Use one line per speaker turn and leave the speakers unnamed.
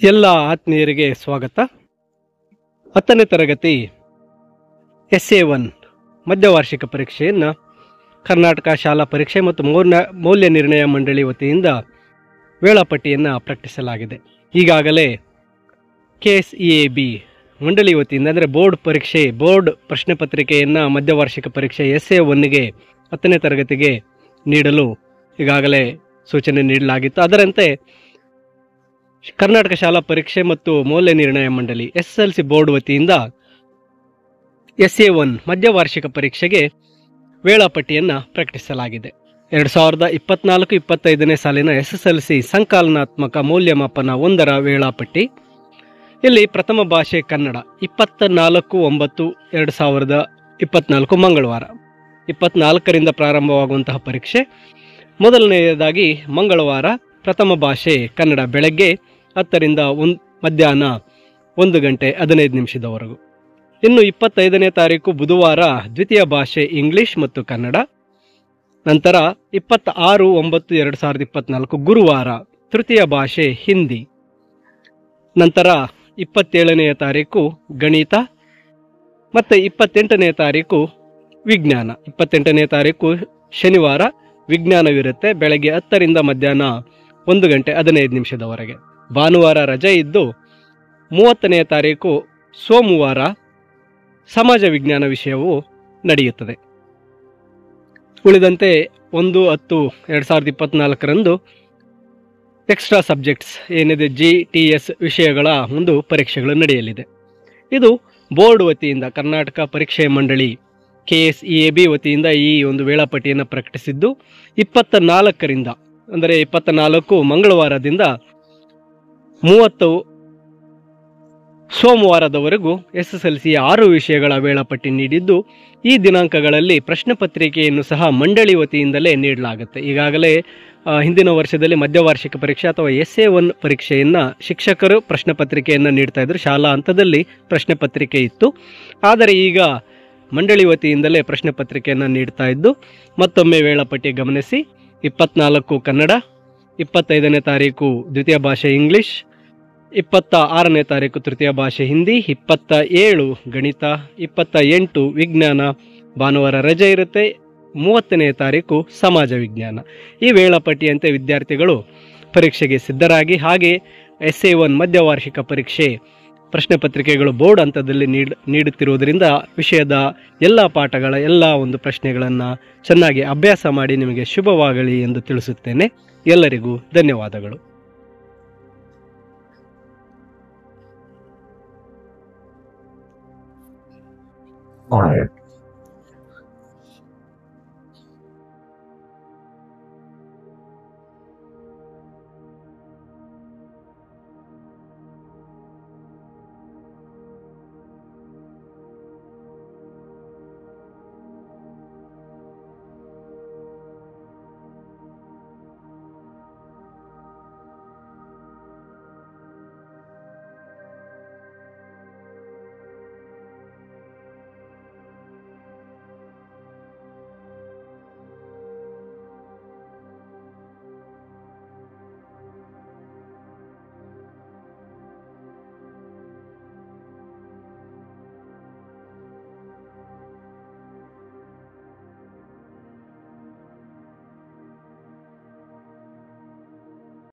ಎಲ್ಲ ಆತ್ಮೀಯರಿಗೆ ಸ್ವಾಗತ. 10ನೇ ತರಗತಿ SA1 ಮಧ್ಯವಾರ್ಷಿಕ ಪರೀಕ್ಷೆಯನ್ನು ಕರ್ನಾಟಕ ಶಾಲಾ ಪರೀಕ್ಷೆ ಮತ್ತು ಮೌಲ್ಯ ನಿರ್ಣಯ ಮಂಡಳಿ ವತಿಯಿಂದ ವೇಳಾಪಟ್ಟಿಯನ್ನು ಪ್ರಕಟಿಸಲಾಗಿದೆ. ಈಗಾಗಲೇ KSEAB ಮಂಡಳಿ ವತಿಯಿಂದ ಅಂದರೆ ಬೋರ್ಡ್ ಪ್ರಶ್ನೆ ಪತ್ರಿಕೆಯನ್ನು ಮಧ್ಯವಾರ್ಷಿಕ ಪರೀಕ್ಷೆ SA1ಗೆ 10ನೇ ತರಗತಿಗೆ ನೀಡಲು ಈಗಾಗಲೇ ಸೂಚನೆ ನೀಡಲಾಗಿತ್ತು. ಅದರಂತೆ ಕರ್ನಾಟಕ ಶಾಲಾ ಪರೀಕ್ಷೆ ಮತ್ತು ಮೌಲ್ಯ ನಿರ್ಣಯ ಮಂಡಳಿ SSLC ಬೋರ್ಡ್ ವತಿಯಿಂದ SA1 ಮಧ್ಯವಾರ್ಷಿಕ ಪರೀಕ್ಷೆಗೆ ವೇಳಾಪಟ್ಟಿಯನ್ನು ಪ್ರಕಟಿಸಲಾಗಿದೆ. 2024-25ನೇ ಸಾಲಿನ SSLC ಸಂಕಲನಾತ್ಮಕ ಮೌಲ್ಯಮಾಪನ 1ರ ವೇಳಾಪಟ್ಟಿ. ಇಲ್ಲಿ ಪ್ರಥಮ ಭಾಷೆ ಕನ್ನಡ 24/9/2024 ಮಂಗಳವಾರ 24ರಿಂದ ಪ್ರಾರಂಭವಾಗುವಂತಹ ಪರೀಕ್ಷೆ. ಮೊದಲನೆಯದಾಗಿ ಮಂಗಳವಾರ ಪ್ರಥಮ ಭಾಷೆ ಕನ್ನಡ ಬೆಳಗ್ಗೆ 10ರಿಂದ ಮಧ್ಯಾಹ್ನ 1 ಗಂಟೆ 15 ನಿಮಿಷದವರೆಗೂ. ಇನ್ನು 25ನೇ ತಾರೀಕು ಬುಧವಾರ ದ್ವಿತೀಯ ಭಾಷೆ ಇಂಗ್ಲಿಷ್ ಮತ್ತು ಕನ್ನಡ. ನಂತರ 26/9/2024 ಗುರುವಾರ ತೃತೀಯ ಭಾಷೆ ಹಿಂದಿ. ನಂತರ 27ನೇ ತಾರೀಕು ಗಣಿತ ಮತ್ತು 28ನೇ ತಾರೀಕು ವಿಜ್ಞಾನ. 28ನೇ ತಾರೀಕು ಶನಿವಾರ ವಿಜ್ಞಾನವಿರುತ್ತೆ, ಬೆಳಗ್ಗೆ 10ರಿಂದ ಮಧ್ಯಾಹ್ನ 1 ಗಂಟೆ 15 ನಿಮಿಷದವರೆಗೆ. ಭಾನುವಾರ ರಜೆ ಇದ್ದು 30ನೇ ತಾರೀಕು ಸೋಮವಾರ ಸಮಾಜ ವಿಜ್ಞಾನ ವಿಷಯವು ನಡೆಯುತ್ತದೆ. ಉಳಿದಂತೆ 1/10/2024ರಂದು ಎಕ್ಸ್ಟ್ರಾ ಸಬ್ಜೆಕ್ಟ್ಸ್ ಏನಿದೆ GTS ವಿಷಯಗಳ ಒಂದು ಪರೀಕ್ಷೆಗಳು ನಡೆಯಲಿದೆ. ಇದು ಬೋರ್ಡ್ ವತಿಯಿಂದ ಕರ್ನಾಟಕ ಪರೀಕ್ಷೆ ಮಂಡಳಿ KSEAB ವತಿಯಿಂದ ಈ ಒಂದು ವೇಳಾಪಟ್ಟಿಯನ್ನು ಪ್ರಕಟಿಸಿದ್ದು 24ರಿಂದ ಅಂದರೆ 24 ಮಂಗಳವಾರದಿಂದ 30 ಸೋಮವಾರದವರೆಗೂ SSLC 6 ವಿಷಯಗಳ ವೇಳಾಪಟ್ಟಿ ನೀಡಿದ್ದು, ಈ ದಿನಾಂಕಗಳಲ್ಲಿ ಪ್ರಶ್ನೆ ಪತ್ರಿಕೆಯನ್ನು ಸಹ ಮಂಡಳಿ ವತಿಯಿಂದಲೇ ನೀಡಲಾಗುತ್ತೆ. ಈಗಾಗಲೇ ಹಿಂದಿನ ವರ್ಷದಲ್ಲಿ ಮಧ್ಯವಾರ್ಷಿಕ ಪರೀಕ್ಷೆ ಅಥವಾ SA1 ಪರೀಕ್ಷೆಯನ್ನು ಶಿಕ್ಷಕರು ಪ್ರಶ್ನೆ ಪತ್ರಿಕೆಯನ್ನು ನೀಡ್ತಾ ಇದ್ರು, ಶಾಲಾ ಹಂತದಲ್ಲಿ ಪ್ರಶ್ನೆ ಪತ್ರಿಕೆ ಇತ್ತು. ಆದರೆ ಈಗ ಮಂಡಳಿ ವತಿಯಿಂದಲೇ ಪ್ರಶ್ನೆ ಪತ್ರಿಕೆಯನ್ನು ನೀಡ್ತಾ ಇದ್ದು, ಮತ್ತೊಮ್ಮೆ ವೇಳಾಪಟ್ಟಿ ಗಮನಿಸಿ. 24 ಕನ್ನಡ, 25ನೇ ತಾರೀಕು ದ್ವಿತೀಯ ಭಾಷೆ ಇಂಗ್ಲಿಷ್, 26ನೇ ತಾರೀಕು ತೃತೀಯ ಭಾಷೆ ಹಿಂದಿ, 27 ಗಣಿತ, 28 ವಿಜ್ಞಾನ, ಭಾನುವಾರ ರಜೆ ಇರುತ್ತೆ, 30ನೇ ತಾರೀಕು ಸಮಾಜ ವಿಜ್ಞಾನ. ಈ ವೇಳಾಪಟ್ಟಿಯಂತೆ ವಿದ್ಯಾರ್ಥಿಗಳು ಪರೀಕ್ಷೆಗೆ ಸಿದ್ಧರಾಗಿ, ಹಾಗೆ SA1 ಮಧ್ಯವಾರ್ಷಿಕ ಪರೀಕ್ಷೆ ಪ್ರಶ್ನೆ ಪತ್ರಿಕೆಗಳು ಬೋರ್ಡ್ ಹಂತದಲ್ಲಿ ನೀಡುತ್ತಿರುವುದರಿಂದ ವಿಷಯದ ಎಲ್ಲ ಪಾಠಗಳ ಎಲ್ಲ ಒಂದು ಪ್ರಶ್ನೆಗಳನ್ನು ಚೆನ್ನಾಗಿ ಅಭ್ಯಾಸ ಮಾಡಿ ನಿಮಗೆ ಶುಭವಾಗಲಿ ಎಂದು ತಿಳಿಸುತ್ತೇನೆ. ಎಲ್ಲರಿಗೂ ಧನ್ಯವಾದಗಳು.
All right.